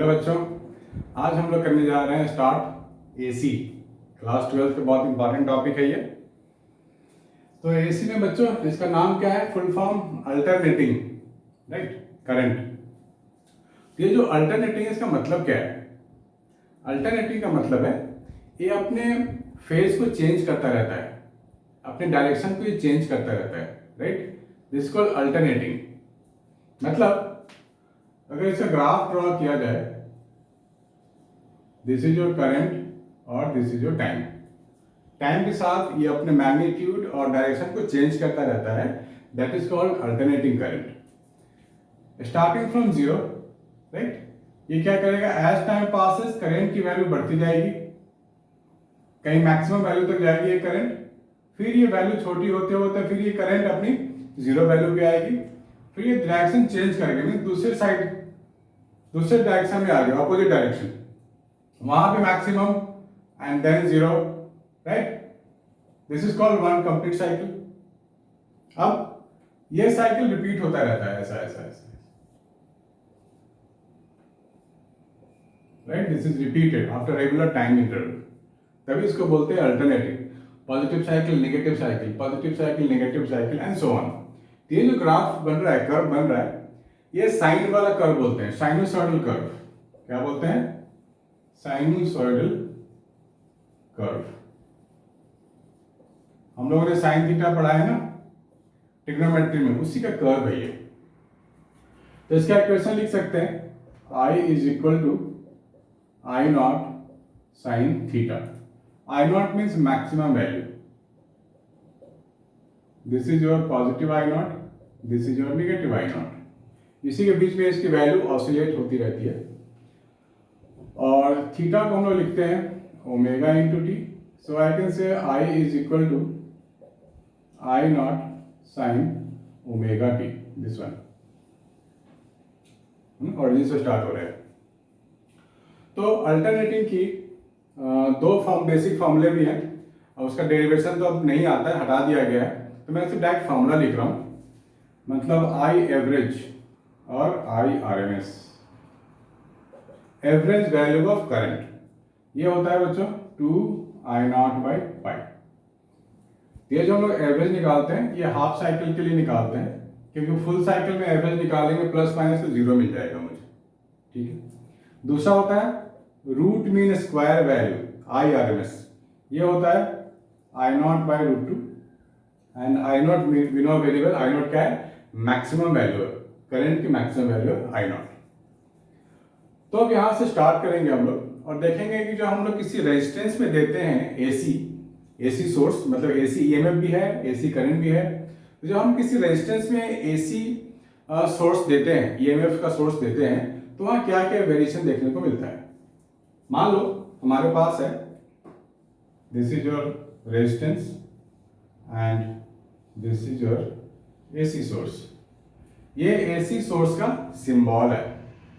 Hello बच्चों, आज हम लोग करने जा रहे हैं स्टार्ट एसी। क्लास 12 का बहुत इंपॉर्टेंट टॉपिक है ये। तो एसी में बच्चों इसका नाम क्या है? Full form alternating right current. ये जो अल्टरनेटिंग है इसका मतलब क्या है? अल्टरनेटिंग का मतलब है ये अपने फेज को चेंज करता रहता है, अपने डायरेक्शन को ये चेंज करता रहता है राइट। This called alternating. मतलब अगर इसका ग्राफ ड्रॉ किया जाए, दिस इज योर करंट और this is your time. Time के साथ ये अपने मैग्नीट्यूड और डायरेक्शन को चेंज करता रहता है, that is called alternating current. Starting from zero right, ये क्या करेगा? एज टाइम पासेस करंट की वैल्यू बढ़ती जाएगी, कहीं मैक्सिमम वैल्यू तक जाएगी ये करंट, फिर ये वैल्यू छोटी होते होते फिर ये करंट अपनी जीरो वैल्यू पे आएगी, फिर ये डायरेक्शन चेंज करेगी, मीन दूसरे साइड दूसरे डायरेक्शन में आ गया, अपोजिट डायरेक्शन, वहां पे maximum and than zero right. This is called one complete cycle. अब ये साइकिल रिपीट होता रहता है ऐसा ऐसा ऐसा right. This is repeated after regular time interval, तभी इसको बोलते हैं alternative. Positive cycle, negative cycle, positive cycle, negative cycle and so on. ये जो ग्राफ बन रहा है, कर्व बन रहा है, ये साइन वाला कर्व बोलते हैं, साइनोसॉइडल कर्व। क्या बोलते हैं? Sinusoidal curve. हम लोगों ने साइन थीटा पढ़ा है ना ट्रिग्नोमेट्री में, उसी का कर्व है ये। तो इसका इक्वेशन लिख सकते हैं, I is equal to I not sine theta. I not means maximum value, this is your positive I not, this is your negative I not. इसी के बीच में इसकी वैल्यू ऑसिलेट होती रहती है। और थीटा को हम लोग लिखते हैं omega into t. So I can say I is equal to I not sine omega t, this one. Origin से स्टार्ट हो रहा है। तो अल्टरनेटिंग की दो बेसिक फॉर्मूले भी हैं, और उसका डेरिवेशन तो अब नहीं आता है, हटा दिया गया है, तो मैं सिर्फ डायरेक्ट फॉर्मूला लिख रहा हूं। मतलब आई एवरेज और I RMS, average value of current, ये होता है बच्चों 2I0/पाई। ये जो हम लोग एवरेज निकालते हैं ये हाफ साइकिल के लिए निकालते हैं, क्योंकि फुल साइकिल में एवरेज निकालेंगे प्लस माइनस तो जीरो मिल जाएगा मुझे, ठीक है। दूसरा होता है root mean square value, I RMS, ये होता है I0/√2 and I0 we know very well, I0 क्या है? मैक्सिमम वैल्यू, करंट की मैक्सिमम वैल्यू I0। तो अब यहां से स्टार्ट करेंगे हम लोग और देखेंगे कि जो हम लोग किसी रेजिस्टेंस में देते हैं एसी सोर्स, मतलब एसी ईएमएफ भी है, एसी करंट भी है। तो जब हम किसी रेजिस्टेंस में एसी सोर्स देते हैं, ईएमएफ का सोर्स देते हैं, तो वहां क्या क्या वेरिएशन देखने को मिलता है। मान लो हमारे पास है, this is your resistance and this is your AC source. ये एसी सोर्स का सिंबल है,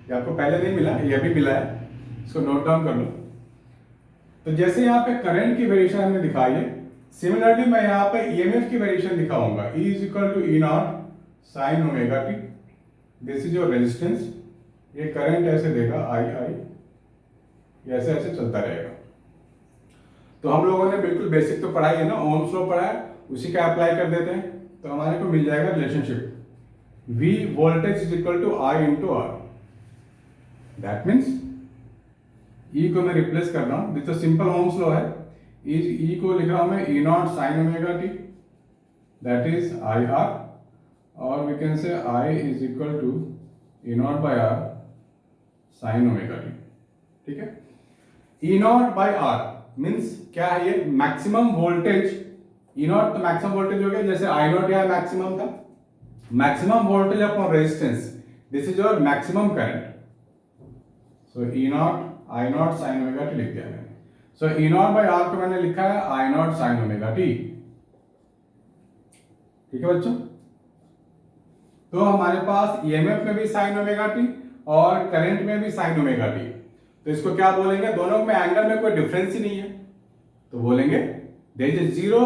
ये आपको पहले नहीं मिला, ये भी मिला है, इसको नोट डाउन कर लो। तो जैसे यहाँ पे करंट की वेरिएशन हमने दिखाई है, सिमिलरली मैं यहाँ पे ईएमएफ की वेरिएशन दिखाऊंगा। E is equal to E not sine omega t, this is your resistance. ये करंट ऐसे देगा आई, ऐसे ऐसे चलता रहेगा। तो हम लोगों ने बिल्कुल बेसिक तो पढ़ाई है ना, ओम्स लॉ पढ़ा है, उसी का अप्लाई कर देते हैं, तो हमारे को मिल जाएगा relationship V voltage is equal to I into R. That means E को मैं रिप्लेस कर रहा हूं, तो सिंपल ओम्स लॉ है, E को लिख रहा हूं मैं E not sine omega t, that is I R, और we can say I is equal to E not by R sine omega t, ठीक है। E not by R means क्या है? ये मैक्सिमम वोल्टेज, E नॉट तो maximum voltage हो गया, जैसे I नॉट यहाँ मैक्सिमम था, maximum voltage upon resistance, this is your maximum current. So E not I not sine omega T लिख दिया मैंने। सो E नॉट बाय आर को मैंने लिखा है I not sine omega t, ठीक है बच्चों। तो हमारे पास ईएमएफ में भी साइन ओमेगा टी और करंट में भी साइन ओमेगा टी, तो इसको क्या बोलेंगे? दोनों में एंगल में कोई डिफरेंस ही नहीं है, तो बोलेंगे there is zero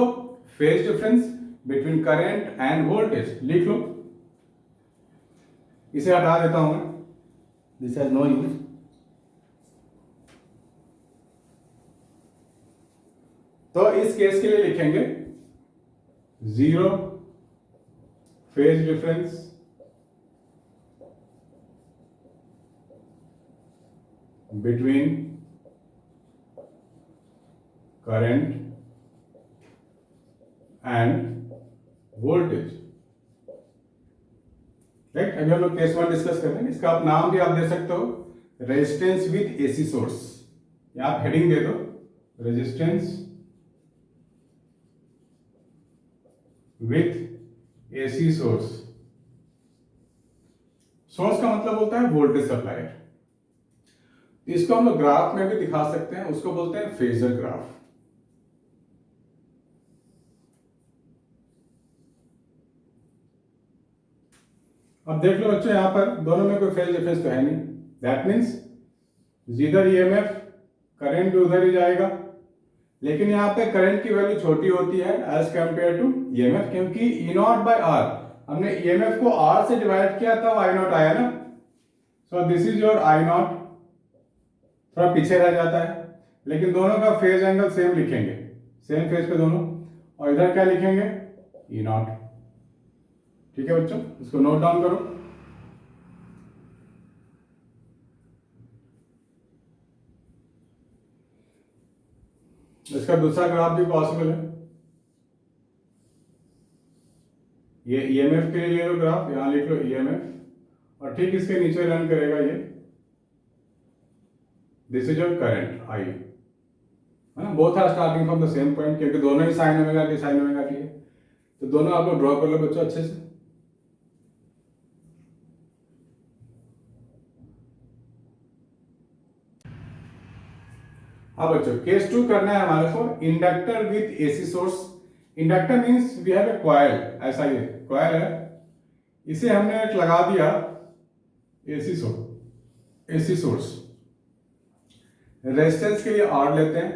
phase difference between current and voltage. लिख लो, इसे हटा देता हूं मैं, दिस हैज नो यूज। तो इस केस के लिए लिखेंगे 0 phase difference between current and voltage, right. अभी हम लोग केस 1 डिस्कस कर रहे हैं। इसका आप नाम भी आप दे सकते हो रेजिस्टेंस विथ एसी सोर्स, या आप हेडिंग दे दो resistance with AC source. Source का मतलब होता है वोल्टेज सप्लायर। इसको हम लोग ग्राफ में भी दिखा सकते हैं, उसको बोलते हैं फेजर ग्राफ। अब देख लो बच्चों, यहां पर दोनों में कोई फेज डिफरेंस तो है नहीं। दैट मीन्स जिधर ईएमएफ करंट भी उधर ही जाएगा, लेकिन यहाँ पे करंट की वैल्यू छोटी होती है एज कंपेयर टू ईएमएफ, क्योंकि ई नॉट बाय आर, हमने ईएमएफ को आर से डिवाइड किया तब आई नॉट आया ना। So this is your I not, थोड़ा पीछे रह जाता है, लेकिन दोनों का फेज एंगल सेम लिखेंगे, सेम फेज पे दोनों, और इधर क्या लिखेंगे ई नॉट। ठीक है बच्चों, इसको नोट डाउन करो। इसका दूसरा ग्राफ भी पॉसिबल है। ये ईएमएफ के लिए ले लो ग्राफ, यहां लिख लो ईएमएफ, और ठीक इसके नीचे रन करेगा ये, this is your current I, है ना। Both are starting from the same point, क्योंकि दोनों ही sine omega t sine omega t है, तो दोनों आप लोग ड्रॉ कर लो बच्चों अच्छे से। हाँ बच्चों, केस 2 करना है हमारे को inductor with AC source. Inductor means we have a coil, ऐसा ये कॉइल है, इसे हमने एक लगा दिया एसी सोर्स। रेजिस्टेंस के लिए आर लेते हैं,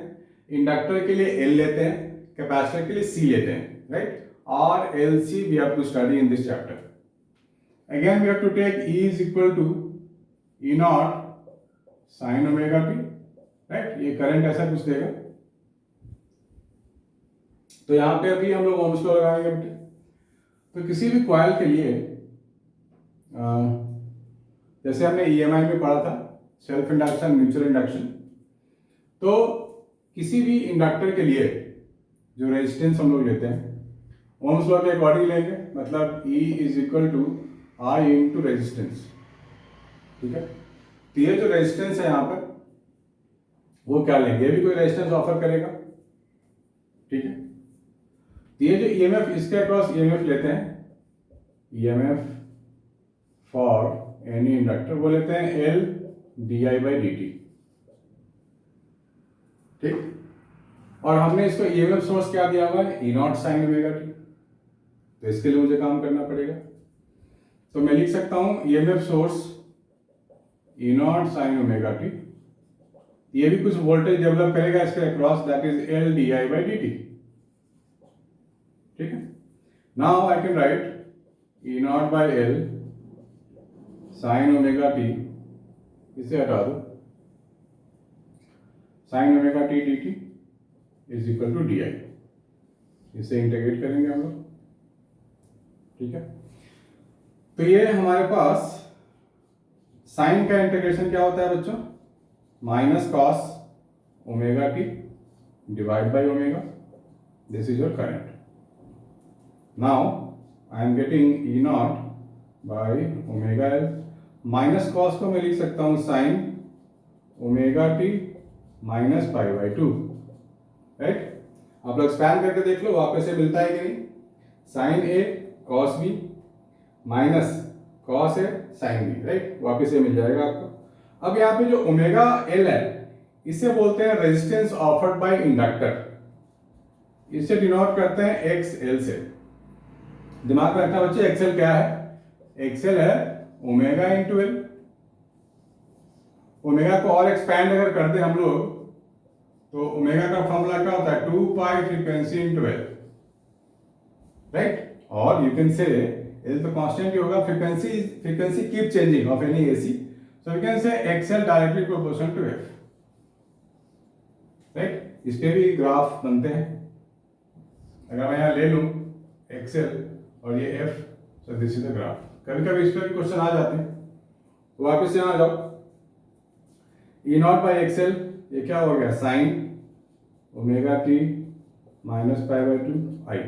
इंडक्टर के लिए एल लेते हैं, कैपेसिटर के लिए सी लेते हैं, right. R L C we have to study in this chapter. Again we have to take E is equal to E not sine omega t, right. ये करंट ऐसा कुछ देगा, तो यहां पे अभी हम लोग ओम्स लॉ लगाएंगे बेटे। तो किसी भी कॉइल के लिए जैसे हमने ईएमआई में पढ़ा था, सेल्फ इंडक्शन म्यूचुअल इंडक्शन, तो किसी भी इंडक्टर के लिए जो रेजिस्टेंस हम लोग लेते हैं ओम्स लॉ के अकॉर्डिंग लेंगे, मतलब E is equal to I into resistance, ठीक है। तो ये जो रेजिस्टेंस है यहाँ पर वो क्या लेंगे, ये भी कोई रेजिस्टेंस ऑफर करेगा, ठीक है। तो ये जो ईएमएफ, इसके अक्रॉस ईएमएफ लेते हैं, ईएमएफ फॉर एनी इंडक्टर वो लेते हैं L d I by d t, ठीक। और हमने इसको ईएमएफ सोर्स क्या दिया हुआ है, E not sine omega t, तो इसके लिए मुझे काम करना पड़ेगा। तो मैं लिख सकता हूं EMF source E not sine omega t, ये भी कुछ वोल्टेज डेवलप करेगा इसके across, that is L d I by d t, ठीक है। Now I can write E not by L sine omega t, इसे हटा दो, sine omega t d t is equal to d I, इसे integrate करेंगे हम लोग, ठीक है। तो ये हमारे पास साइन का इंटीग्रेशन क्या होता है बच्चों, minus cos omega T divide by omega, this is your current. Now I am getting E not by omega L, minus cos को मैं लिख सकता हूं sign omega t minus pi by 2, right. आप लोग एक्सपैंड करके देख लो वापस से मिलता है कि नहीं, साइन ए कॉस बी माइनस कॉस ए साइन बी, राइट, वापस से मिल जाएगा आपको। अब यहाँ पे जो ओमेगा एल है इसे बोलते हैं रेजिस्टेंस ऑफर्ड बाय इंडक्टर, इसे डिनोट करते हैं एक्स एल से। दिमाग में रखना बच्चे, एक्सएल क्या है, एक्सएल है ओमेगा इंटू एल। ओमेगा को और एक्सपैंड अगर कर दे हम लोग तो ओमेगा का फॉर्मूला क्या होता है, 2 पाई फ्रीक्वेंसी इंटू एल, राइट। और यू कैन से एल तो कांस्टेंट ही होगा, frequency keep changing of any AC, so we can say XL directly proportional to F, right? इस पे भी ग्राफ बनते हैं। अगर मैं यहाँ ले लूँ एक्सेल और ये F, so this is the graph. कभी कभी इस पर भी क्वेश्चन आ जाते हैं, तो वापस यहाँ आ जाओ। ई नॉट बाई एक्सेल, ये क्या हो गया, sine omega t minus pi by 2 I.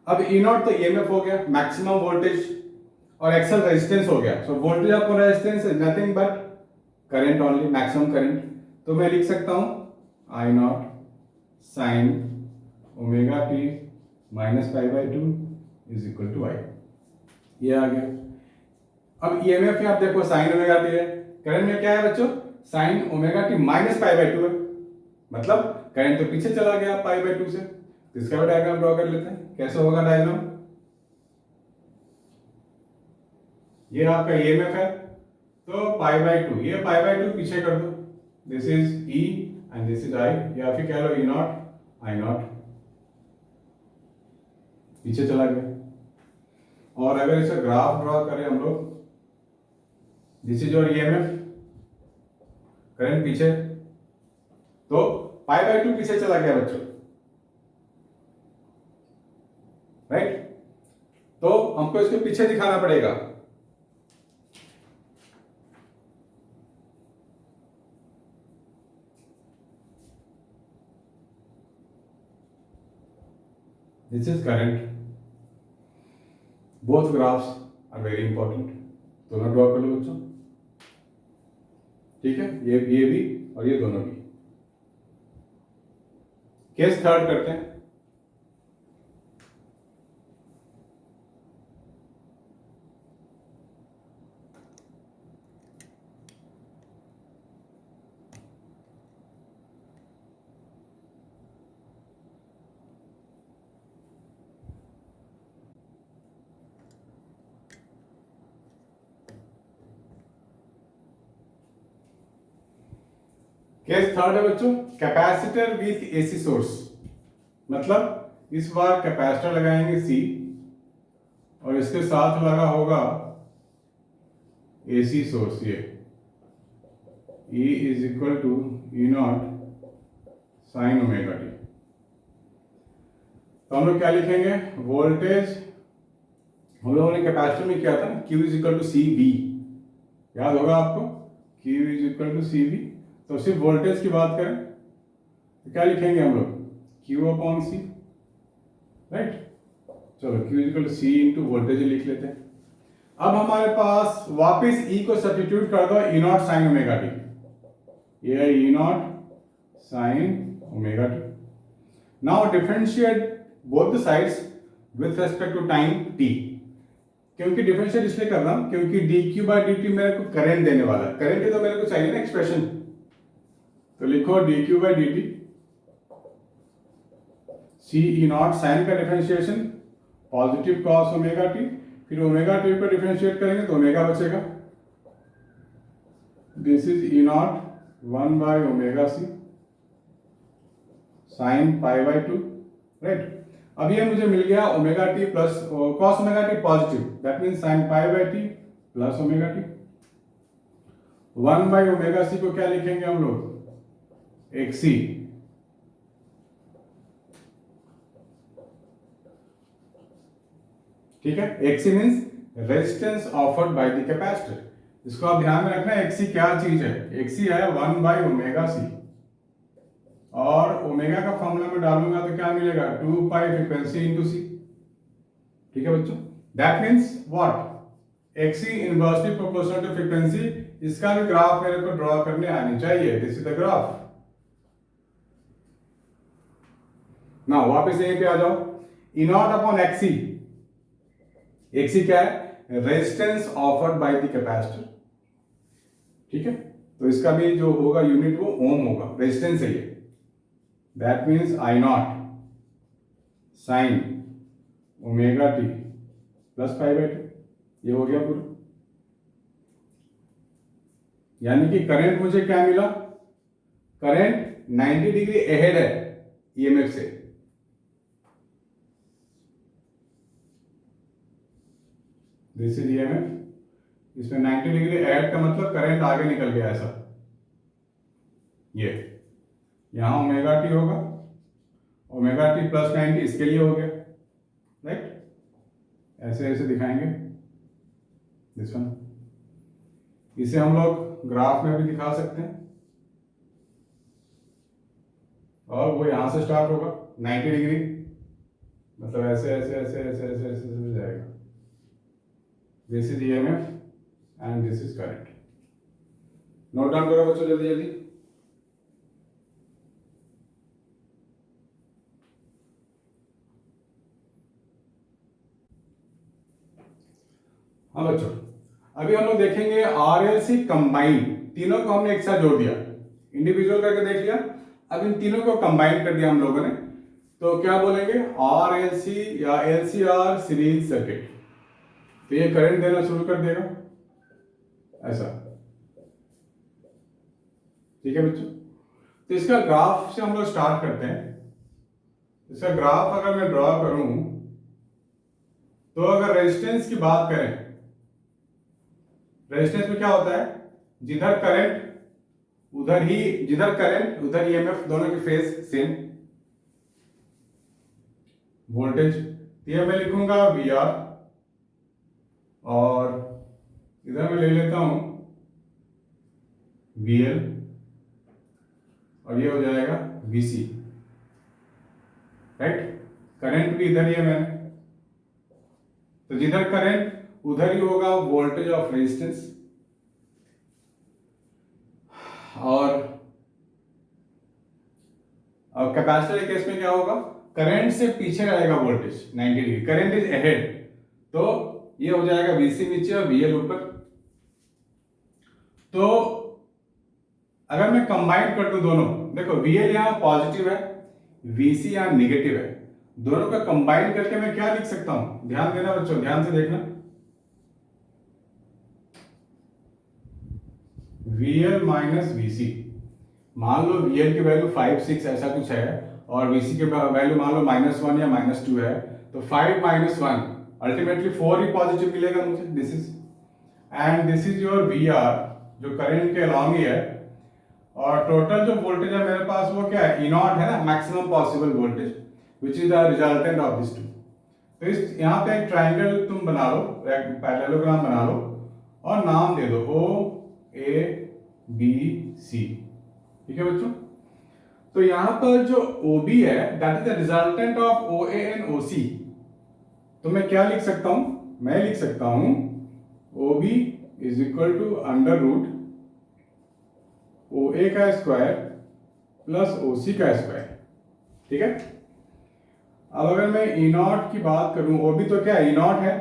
अब ई नॉट तो ईएमएफ हो गया, मैक्सिमम वोल्टेज, और एक्सेल रेजिस्टेंस हो गया। So voltage upon resistance is nothing but current only, maximum current. तो मैं लिख सकता हूं I not sine omega t minus pi by 2 is equal to I. ये आ गया। अब ईएमएफ में आप देखो साइन ओमेगा टी है, करंट में क्या है बच्चों, sign omega t minus pi by 2 है, मतलब करंट तो पीछे चला गया पाई बाई 2 से। तो इसका भी डायग्राम ड्रॉ कर लेते हैं। कैसे होगा डायग्राम, ये आपका ईएमएफ है, तो पाई बाई 2, ये पाई बाई 2 पीछे कर दो, this is E and this is I, या फिर कह लो ई नॉट आई नॉट, पीछे चला गया। और अगर इसे ग्राफ ड्रॉ करें हम लोग, this is your EMF, current पीछे, तो पाई बाई 2 पीछे चला गया बच्चों, राइट। तो हमको इसके पीछे दिखाना पड़ेगा। This is current, both graphs are very important, दोनों ड्रॉ कर लो बच्चों, ठीक है, ये भी और ये दोनों भी। केस थर्ड करते हैं। केस थर्ड है बच्चों, कैपेसिटर विथ एसी सोर्स। मतलब इस बार कैपेसिटर लगाएंगे सी, और इसके साथ लगा होगा एसी सोर्स, ये E is equal to E not sine omega t. तो हम लोग क्या लिखेंगे, वोल्टेज हम लोगों ने कैपेसिटर में किया था, Q is equal to C V, याद होगा आपको, Q is equal to C V. तो सिर्फ वोल्टेज की बात करें तो क्या लिखेंगे हम लोग, Q अपॉन सी, राइट। चलो Q is equal to C into voltage लिख लेते हैं। अब हमारे पास वापस E को सब्स्टिट्यूट कर दो, E not sine omega t, ये है E not sine omega t. Now differentiate both the sides with respect to time t। क्योंकि डिफरेंशिएट इसलिए कर रहा हूं क्योंकि dq बाई dt मेरे को करंट देने वाला है, करंट ही तो मेरे को चाहिए ना एक्सप्रेशन। तो लिखो dq by dt, c E not sine का differentiation positive cos omega t, फिर ओमेगा टी को डिफरेंशिएट करेंगे तो ओमेगा बचेगा, this is E not 1 by omega C sine pi by 2, right. अब ये मुझे मिल गया omega t plus cos omega t positive, that means sine pi by t plus omega t. 1 by omega C को क्या लिखेंगे हम लोग, एक्सी, ठीक है। XC means resistance offered by the capacitor. इसको आप ध्यान में रखना, एक्सी क्या चीज है, एक्सी है 1 बाई ओमेगा सी, और ओमेगा का फॉर्मूला में डालूंगा तो क्या मिलेगा, 2 पाई फ्रीक्वेंसी इंटू सी, ठीक है बच्चों। That means what, XC inversely proportional to frequency. इसका भी ग्राफ मेरे को ड्रॉ करने आनी चाहिए, दिस इज द ग्राफ। ना वापस यहीं पे आ जाओ, ई नॉट अपॉन एक्सी, एक्सी क्या है, resistance offered by the capacitor, ठीक है। तो इसका भी जो होगा यूनिट वो ओम होगा, रेजिस्टेंस है ये, that means I not sine omega t plus pi by 2, ये हो गया पूरा। यानी कि करंट मुझे क्या मिला, करंट 90 डिग्री अहेड है ईएमएफ से, दिस इज ईएमएफ, इसमें 90 डिग्री अहेड का मतलब करंट आगे निकल गया ऐसा, ये यहाँ ओमेगा टी होगा, ओमेगा टी प्लस 90 इसके लिए हो गया, राइट। ऐसे ऐसे दिखाएंगे दिस वन। इसे हम लोग ग्राफ में भी दिखा सकते हैं, और वो यहां से स्टार्ट होगा 90 डिग्री, मतलब ऐसे ऐसे ऐसे ऐसे ऐसे ऐसे ऐसे जाएगा। This is EMF and this is current. Note down करो बच्चों जल्दी जल्दी। हाँ बच्चों, अभी हम लोग देखेंगे आरएलसी कंबाइन। तीनों को हमने एक साथ जोड़ दिया, इंडिविजुअल करके देख लिया, अब इन तीनों को कंबाइन कर दिया हम लोगों ने, तो क्या बोलेंगे आरएलसी या एलसीआर सीरीज सर्किट। तो ये करंट देना शुरू कर देगा ऐसा, ठीक है बच्चों। तो इसका ग्राफ से हम लोग स्टार्ट करते हैं। इसका ग्राफ अगर मैं ड्रॉ करूं, तो अगर रेजिस्टेंस की बात करें, रेजिस्टेंस में क्या होता है, जिधर करंट उधर ईएमएफ, दोनों की फेज सेम। वोल्टेज ये मैं लिखूंगा वी आर, और इधर मैं ले लेता हूं वी एल, और ये हो जाएगा वी सी, राइट। करंट भी इधर ही है मैंने, तो जिधर करंट उधर ही होगा वोल्टेज ऑफ रेजिस्टेंस। और अब कैपेसिटर के केस में क्या होगा, करंट से पीछे रहेगा voltage 90 degree, current is ahead, तो ये हो जाएगा वीसी नीचे और वीएल ऊपर। तो अगर मैं कंबाइन कर दूं दोनों, देखो वीएल यहां पॉजिटिव है, वीसी यहां निगेटिव है, दोनों का कंबाइन करके मैं क्या लिख सकता हूं, ध्यान देना बच्चों, ध्यान से देखना। VL माइनस VC, मान लो VL की वैल्यू 5 6 ऐसा कुछ है, और VC की वैल्यू मान लो -1 या -2 है, तो 5 - 1 अल्टीमेटली 4 ही पॉजिटिव मिलेगा मुझे। This is and this is your VR जो करंट के अलॉन्ग ही है, और टोटल जो वोल्टेज है मेरे पास वो क्या है, E0 है ना, maximum possible voltage, which is the resultant of this two. तो इस यहाँ पे एक ट्राइंगल तुम बना लो, पैरेललोग्राम बना लो, और नाम दे दो OABC, ठीक है बच्चों। तो यहां पर जो OB है that is the resultant of OA and OC। तो मैं क्या लिख सकता हूं, मैं लिख सकता हूं OB is equal to under root OA का स्क्वायर प्लस OC का स्क्वायर, ठीक है। अब अगर मैं E0 की बात करूं, OB तो क्या है, E0 है,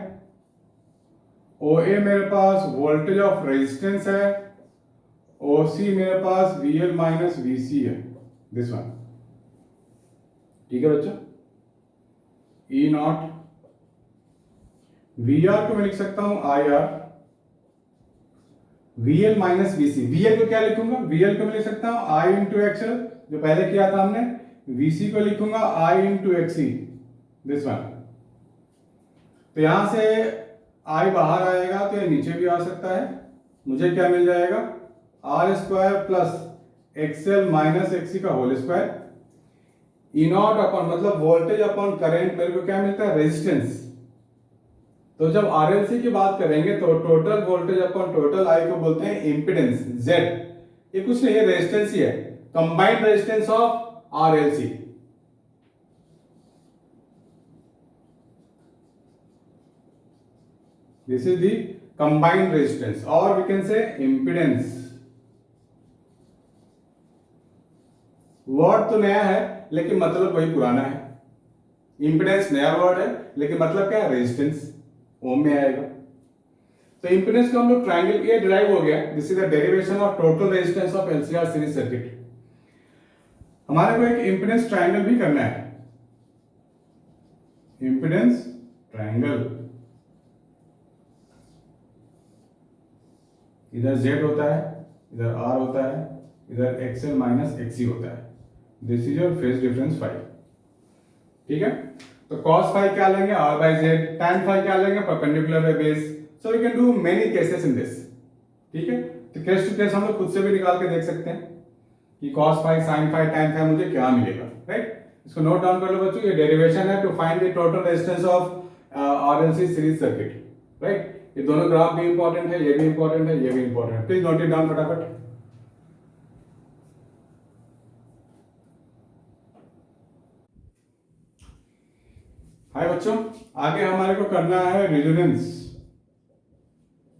OA मेरे पास वोल्टेज ऑफ रेजिस्टेंस है, OC मेरे पास VL माइनस VC है, दिस वन, ठीक है बच्चों। E0 VR को मैं लिख सकता हूं IR, VL minus VC, VL को क्या लिखूंगा, VL को मैं लिख सकता हूं I इंटू XL जो पहले किया था हमने, VC को लिखूंगा I into XC, this one. तो यहां से I बाहर आएगा तो ये नीचे भी आ सकता है, मुझे क्या मिल जाएगा, R square plus XL minus XC का होल स्क्वायर, E0 अपॉन मतलब वोल्टेज अपॉन करंट, मेरे को क्या मिलता है, रेजिस्टेंस। तो जब RLC की बात करेंगे तो total voltage upon total I को बोलते हैं इंपिडेंस Z। ये कुछ नहीं है, रेजिस्टेंस ही है, combined resistance of RLC। This is the combined resistance, और we can say impedance. Word तो नया है लेकिन मतलब वही पुराना है। इंपिडेंस नया वर्ड है लेकिन मतलब क्या है, रेजिस्टेंस, ओम में आएगा। तो इंपिडेंस को हम लोग ट्रायंगल, ये डिराइव हो गया, this is the derivation of total resistance of LCR series circuit. हमारे को एक इंपिडेंस ट्रायंगल भी करना है, इंपिडेंस ट्रायंगल। इधर Z होता है, इधर R होता है, इधर XL माइनस XC होता है, this is your phase difference phi, ठीक है। तो cos फाई क्या लेंगे, R by Z, tan phi क्या लेंगे, perpendicular by base. So we can do many cases in this, ठीक है। तो केस टू केस हम लोग खुद से भी निकाल के देख सकते हैं। कि cos phi sin phi tan phi मुझे क्या मिलेगा, राइट। इसको नोट डाउन कर लो बच्चों, ये डेरिवेशन है to find the total resistance of RLC series circuit, right. ये दोनों ग्राफ भी इंपॉर्टेंट है, ये भी इंपॉर्टेंट है, ये भी इंपॉर्टेंट है, प्लीज नोट इट डाउन फटाफट। हाय बच्चों, आगे हमारे को करना है रेजोनेंस।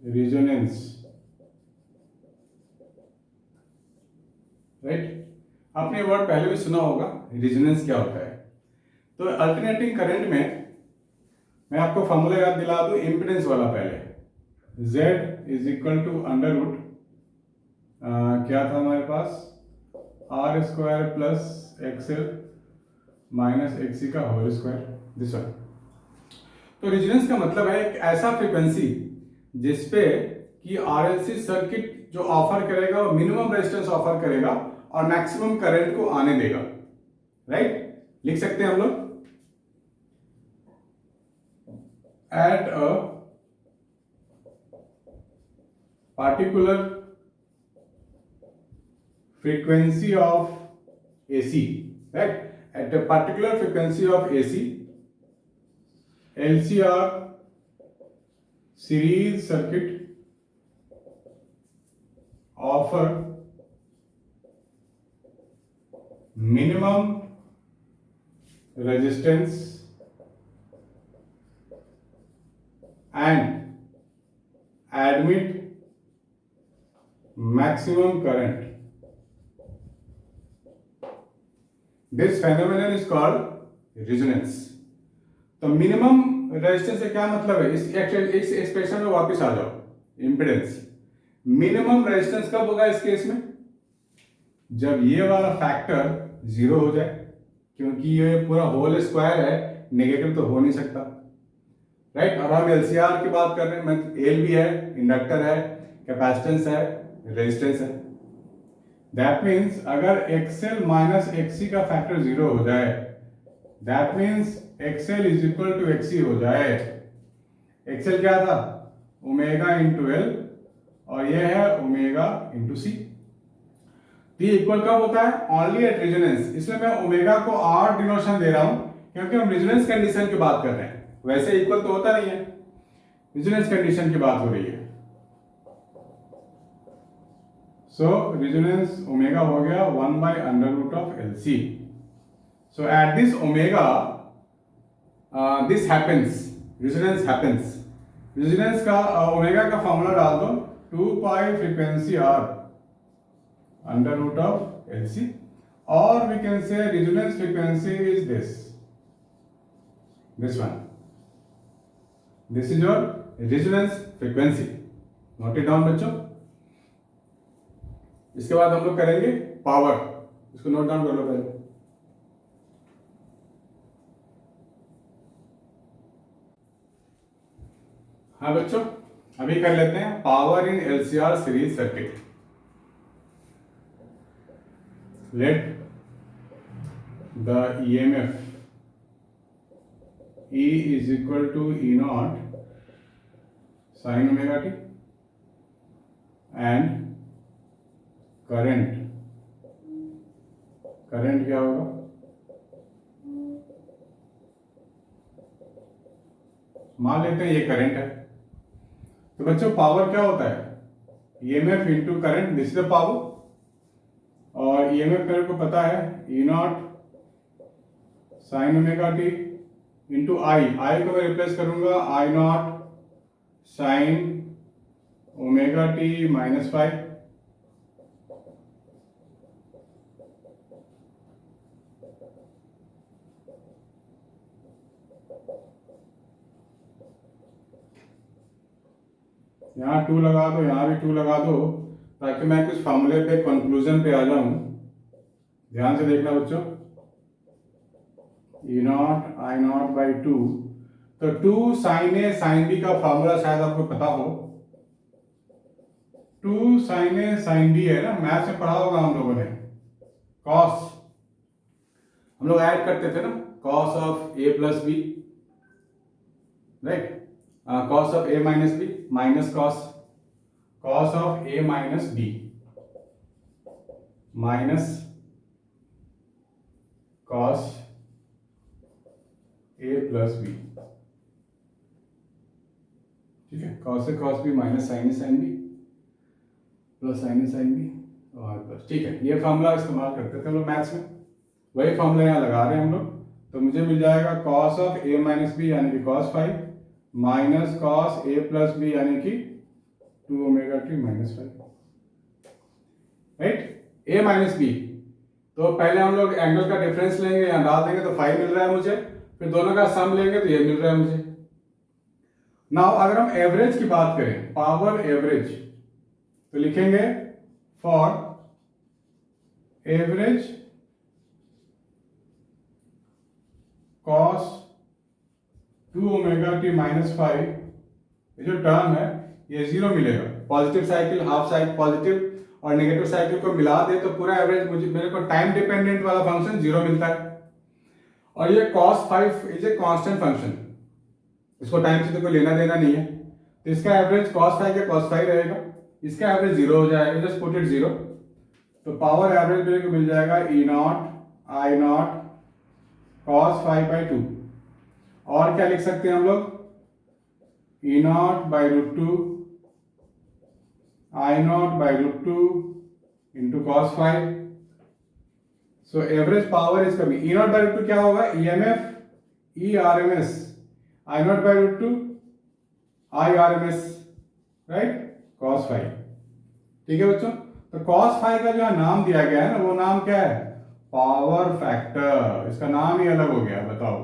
Resonance, right. आपने वर्ड पहले भी सुना होगा, रेजोनेंस क्या होता है। तो अल्टरनेटिंग करंट में मैं आपको फॉर्मूला याद दिला दूं, इम्पीडेंस वाला पहले। Z is equal to under root क्या था हमारे पास, R square plus XL minus XC का होल स्क्वायर, दिस वन। तो रेजोनेंस का मतलब है एक ऐसा फ्रीक्वेंसी जिसपे कि आरएलसी सर्किट जो ऑफर करेगा वो मिनिमम रेजिस्टेंस ऑफर करेगा और मैक्सिमम करंट को आने देगा, राइट। लिख सकते हैं हम लोग, at a particular frequency of AC, right? At a particular frequency of AC, LCR series circuit offer minimum resistance and admit maximum current. This phenomenon is called resonance. तो minimum resistance से क्या मतलब है, इस एक्सप्रेशन में वापस आ जाओ। Impedance, minimum resistance कब होगा इस केस में, जब ये वाला फैक्टर जीरो हो जाए, क्योंकि ये पूरा होल स्क्वायर है, नेगेटिव तो हो नहीं सकता, राइट। और हम एलसीआर की बात कर रहे हैं, एल भी है, इंडक्टर है, कैपेसिटेंस है, रेजिस्टेंस है। दैट मीन्स अगर एक्सएल माइनस एक्सी का फैक्टर जीरो हो जाए, that means XL is equal to XC हो जाए। एक्सएल क्या था, ओमेगा इंटू एल, और ये है ओमेगा इंटू सी। ये इक्वल कब होता है, ओनली एट रेजोनेंस। इसमें मैं ओमेगा को आर डिनोशन दे रहा हूं क्योंकि हम रेजोनेंस कंडीशन की बात कर रहे हैं, वैसे इक्वल तो होता नहीं है, रेजोनेंस कंडीशन की बात हो रही है। So resonance omega हो गया 1 by under root of LC. So at this omega, this happens, resonance happens. Resonance का omega का फॉर्मूला डाल दो 2 pi frequency R under root of LC, or we can say resonance frequency is this one. This is your resonance frequency. Note it down बच्चों। इसके बाद हम लोग करेंगे पावर, इसको नोट डाउन कर लो पहले। हाँ बच्चों, अभी कर लेते हैं power in LCR series circuit. Let the EMF E is equal to E naught sin omega t and current, current क्या होगा, मान लेते हैं ये करंट है। तो बच्चों पावर क्या होता है, EMF into current, this is the power. और ईएमएफ मेरे को पता है E not sine omega t into I, I को मैं रिप्लेस करूंगा I not sine omega t minus five, यहाँ 2 लगा दो, यहाँ भी 2 लगा दो, ताकि मैं कुछ फॉर्मूले पे कंक्लूजन पे आ जाऊं। ध्यान से देखना बच्चों, ई नॉट आई नॉट बाई 2, तो 2 साइन ए साइन बी का फॉर्मूला शायद आपको पता हो, 2 साइन ए साइन बी है ना, मैथ में पढ़ा होगा हम लोगों ने। कॉस हम लोग ऐड करते थे ना, cos of A plus B, right, cos of A minus B minus cos of A minus B. Minus cos A plus B, ठीक है, कॉस से cos B minus sine A sine B plus sine A sine B और plus, ठीक है। ये formula इस्तेमाल करते थे हम लोग मैथ्स में, वही फॉर्मूला यहाँ लगा रहे हैं हम लोग। तो मुझे मिल जाएगा cos of A minus B यानी कि cos 5 minus cos A plus B यानी कि 2 omega t minus 5, right. A minus B, तो पहले हम लोग एंगल का डिफरेंस लेंगे, यहाँ डाल देंगे तो 5 मिल रहा है मुझे, फिर दोनों का सम लेंगे तो ये मिल रहा है मुझे। नाउ अगर हम एवरेज की बात करें, पावर एवरेज, तो लिखेंगे for average cos 2 omega t minus 5, ये जो टर्म है ये 0 मिलेगा। Positive cycle, half cycle, positive और नेगेटिव साइकिल को मिला दे तो पूरा एवरेज मेरे को टाइम डिपेंडेंट वाला फंक्शन 0 मिलता है। और ये cos 5 is a constant function, इसको टाइम से तो कोई लेना देना नहीं है, तो इसका एवरेज cos 5 का cos 5 रहेगा, इसका एवरेज 0 हो जाएगा, जस्ट पुट इट 0। तो पावर एवरेज मेरे को मिल जाएगा E not I not cos 5 by 2, और क्या लिख सकते हैं हम लोग, E not by root 2 I not by root 2 into cos 5। So average power इसका भी E नॉट बाई रूट 2 क्या होगा, EMF E RMS, I not by root 2 I RMS, right, cos 5, ठीक है बच्चों। तो cos 5 का जो नाम दिया गया है ना, वो नाम क्या है, पावर फैक्टर, इसका नाम ही अलग हो गया, बताओ।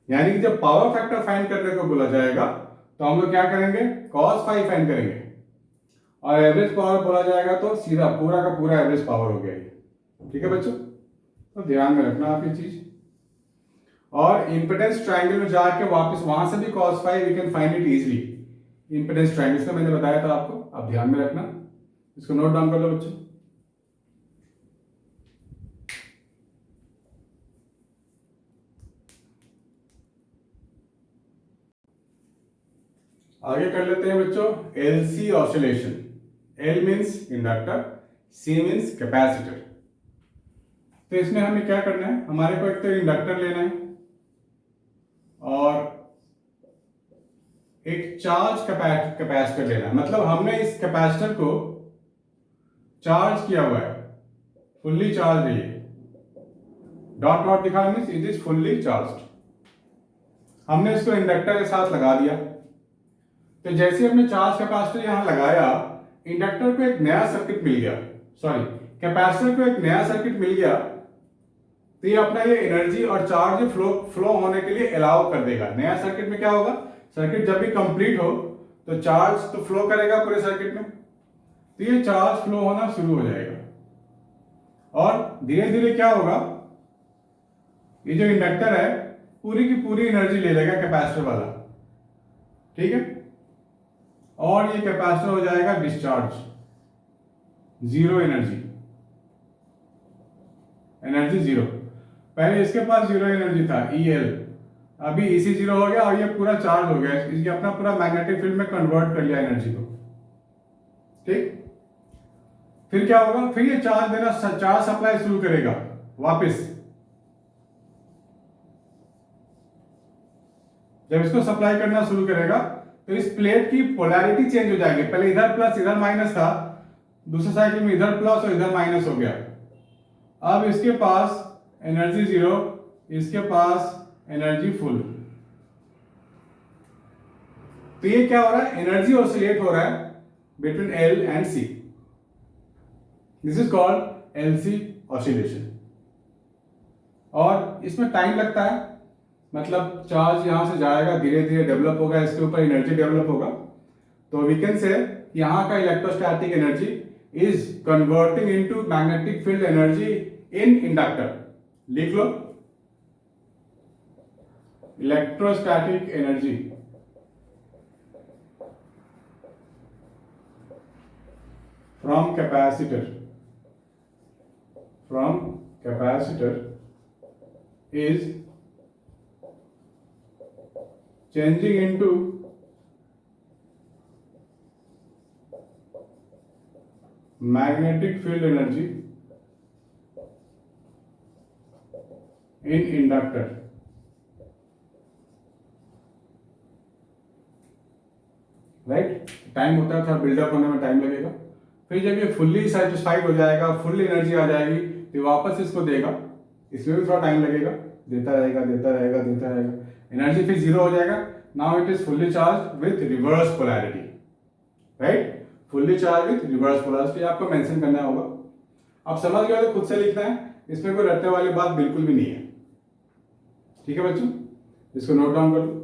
यानी कि जब पावर फैक्टर फाइंड करने को बोला जाएगा तो हम लोग क्या करेंगे, cos 5 फाइंड करेंगे, और एवरेज पावर बोला जाएगा तो सीधा पूरा का पूरा एवरेज पावर हो गया ये, ठीक है बच्चों। तो ध्यान में रखना आप ये चीज। और इंपेडेंस ट्रायंगल में जाके वापस वहां से भी cos 5 we can find it easily, impedance triangle का मैंने बताया था आपको, आप ध्यान में रखना, इसको नोट डाउन कर लो बच्चों। आगे कर लेते हैं बच्चों LC oscillation. L means inductor, C means capacitor. तो इसमें हमें क्या करना है, हमारे को एक तो इंडक्टर लेना है और एक चार्ज कैपेसिटर लेना है। मतलब हमने इस कैपेसिटर को चार्ज किया हुआ है, फुल्ली चार्ज है, ये डॉट डॉट दिखा means it is fully charge. हमने इसको इंडक्टर के साथ लगा दिया, तो जैसे हमने चार्ज कैपेसिटर यहां लगाया, इंडक्टर को एक नया सर्किट मिल गया, सॉरी कैपेसिटर को एक नया सर्किट मिल गया, तो ये अपना ये एनर्जी और चार्ज फ्लो होने के लिए अलाउ कर देगा। नया सर्किट में क्या होगा, सर्किट जब भी कंप्लीट हो तो चार्ज तो फ्लो करेगा पूरे सर्किट में, तो ये चार्ज फ्लो होना शुरू हो जाएगा, और धीरे धीरे क्या होगा, ये जो इंडक्टर है पूरी की पूरी एनर्जी ले लेगा कैपेसिटर वाला, ठीक है, और ये कैपेसिटर हो जाएगा डिस्चार्ज, जीरो एनर्जी जीरो। पहले इसके पास जीरो एनर्जी था EL, अभी EC जीरो हो गया और ये पूरा चार्ज हो गया, इसने अपना पूरा मैग्नेटिक फील्ड में कन्वर्ट कर लिया एनर्जी को, ठीक। फिर क्या होगा, फिर ये चार्ज देना, चार्ज सप्लाई शुरू करेगा वापस। जब इसको सप्लाई करना शुरू करेगा तो इस प्लेट की पोलैरिटी चेंज हो जाएगी, पहले इधर प्लस इधर माइनस था, दूसरे साइकिल में इधर प्लस और इधर माइनस हो गया। अब इसके पास एनर्जी जीरो, इसके पास एनर्जी फुल। तो ये क्या हो रहा है, एनर्जी ऑसिलेट हो रहा है between L and C, this is called LC oscillation. और इसमें टाइम लगता है, मतलब चार्ज यहां से जाएगा, धीरे धीरे डेवलप होगा, इसके ऊपर एनर्जी डेवलप होगा। तो वी कैन से यहां का electrostatic energy is converting into magnetic field energy in inductor. लिख लो, electrostatic energy from capacitor is changing into magnetic field energy in inductor, right. Time होता है, थोड़ा बिल्डअप होने में टाइम लगेगा। फिर जब ये फुल्ली सेटिस्फाइड हो जाएगा, फुल एनर्जी आ जाएगी, तो वापस इसको देगा, इसमें भी थोड़ा टाइम लगेगा, देता रहेगा देता रहेगा देता रहेगा, एनर्जी फिर जीरो हो जाएगा। Now it is fully charge with reverse polarity, right. Fully charge with reverse polarity आपको मेंशन करना होगा। आप समझ गए तो खुद से लिखना है, इसमें कोई रटने वाली बात बिल्कुल भी नहीं है, ठीक है बच्चों। इसको नोट डाउन कर लो।